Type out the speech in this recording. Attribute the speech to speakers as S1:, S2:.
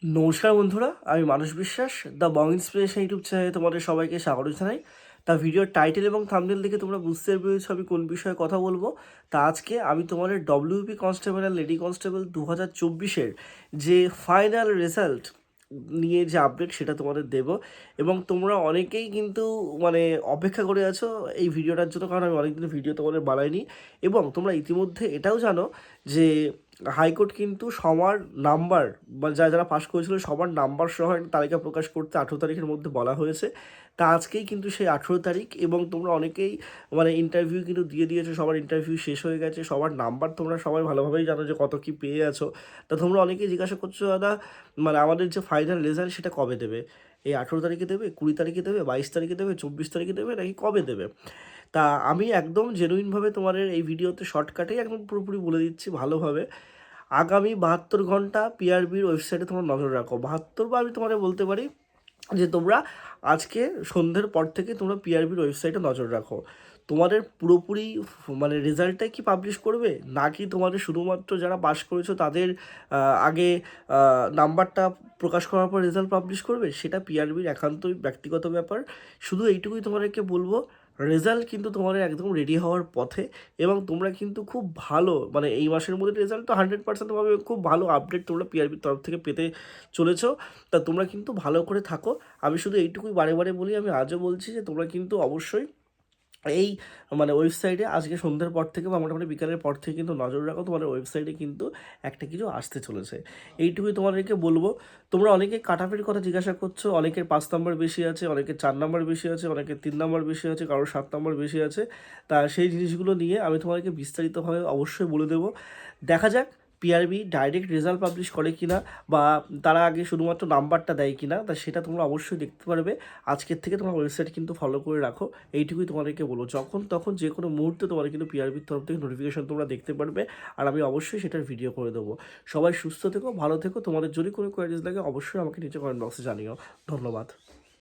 S1: নমস্কার বন্ধুরা, আমি মানস বিশ্বাস দ্য বং ইন্সপিরেশন ইউটিউব চ্যানেলে তোমাদের সবাইকে স্বাগত জানাই। তা ভিডিওর টাইটেল এবং থাম্বনেল দেখে তোমরা বুঝতে পেরেছো আমি কোন বিষয়ে কথা বলবো। তা আজকে আমি তোমাদের ডব্লিউপি কনস্টেবল আর লেডি কনস্টেবল 2024-এর যে ফাইনাল রেজাল্ট নিয়ে যে আপডেট সেটা তোমাদের দেব। এবং তোমরা অনেকেই কিন্তু মানে অপেক্ষা করে আছো এই ভিডিওটার জন্য, কারণ আমি অনেকদিন ভিডিও তোমাদের বানাইনি। এবং তোমরা ইতিমধ্যে এটাও জানো যে হাইকোর্ট কিন্তু সবার নাম্বার বা যারা যারা পাশ করেছিল সবার নাম্বার সহ একটা তালিকা প্রকাশ করতে 18 তারিখের মধ্যে বলা হয়েছে। তা আজকেই কিন্তু সেই 18 তারিখ, এবং তোমরা অনেকেই মানে ইন্টারভিউ কিন্তু দিয়ে দিয়েছো, সবার ইন্টারভিউ শেষ হয়ে গেছে, সবার নাম্বার তোমরা সবাই ভালোভাবেই জানো যে কত কী পেয়ে আছো। তা তোমরা অনেকেই জিজ্ঞাসা করছো, দাদা মানে আমাদের যে ফাইনাল রেজাল্ট সেটা কবে দেবে? এই 18 তারিখে দেবে, 20 তারিখে দেবে, 22 তারিখে দেবে, 24 তারিখে দেবে, নাকি কবে দেবে? তা আমি একদম জেনুইনভাবে তোমাদের এই ভিডিওতে শর্টকাটেই একদম পুরোপুরি বলে দিচ্ছি ভালোভাবে। আগামী 72 ঘন্টা পিআরবির ওয়েবসাইটে তোমরা নজর রাখো। 72, বা আমি তোমাদের বলতে পারি যে তোমরা আজকে সন্ধ্যের পর থেকে তোমরা পিআরবির ওয়েবসাইটে নজর রাখো। তোমাদের পুরোপুরি মানে রেজাল্টটাই কি পাবলিশ করবে, নাকি তোমাদের শুধুমাত্র যারা পাস করেছো তাদের আগে নাম্বারটা প্রকাশ করার পর রেজাল্ট পাবলিশ করবে, সেটা পিআরবির একান্তই ব্যক্তিগত ব্যাপার। শুধু এইটুকুই তোমাদেরকে বলবো, রেজাল্ট কিন্তু তোমাদের একদম রেডি হওয়ার পথে। এবং তোমরা কিন্তু খুব ভালো মানে এই মাসের মধ্যে রেজাল্ট তো 100% পাবে, খুব ভালো আপডেট তোমরা পিআরবির তরফ থেকে পেতে চলেছো। তা তোমরা কিন্তু ভালো করে থাকো। আমি শুধু এইটুকুই বারে বারে বলি, আমি আজও বলছি যে তোমরা কিন্তু অবশ্যই এই মানে ওয়েবসাইটে আজকে সন্ধ্যার পর থেকে বা মোটামুটি বিকালের পর থেকে কিন্তু নজর রাখো, তোমাদের ওয়েবসাইটে কিন্তু একটা কিছু আসতে চলেছে। এইটুকুই তোমাদেরকে বলবো। তোমরা অনেকে কাটাফের কথা জিজ্ঞাসা করছো, অনেকের 5 নম্বর বেশি আছে, অনেকের 4 নম্বর বেশি আছে, অনেকের 3 নম্বর বেশি আছে, কারোর 7 নম্বর বেশি আছে। তা সেই জিনিসগুলো নিয়ে আমি তোমাদেরকে বিস্তারিতভাবে অবশ্যই বলে দেবো। দেখা যাক পিআরবি ডাইরেক্ট রেজাল্ট পাবলিশ করে কিনা, বা তারা আগে শুধুমাত্র নাম্বারটা দেয় কিনা, তা সেটা তোমরা অবশ্যই দেখতে পারবে। আজকের থেকে তোমার ওয়েবসাইট কিন্তু ফলো করে রাখো। এইটুকুই তোমাদেরকে বলবো, যখন তখন যে কোনো মুহূর্তে তোমার কিন্তু পিআরবির তরফ থেকে নোটিফিকেশন তোমরা দেখতে পারবে, আর আমি অবশ্যই সেটার ভিডিও করে দেবো। সবাই সুস্থ থেকো, ভালো থেকো। তোমাদের যদি কোনো কোয়ারিজ লাগে অবশ্যই আমাকে নিচে কমেন্ট বক্সে জানিও। ধন্যবাদ।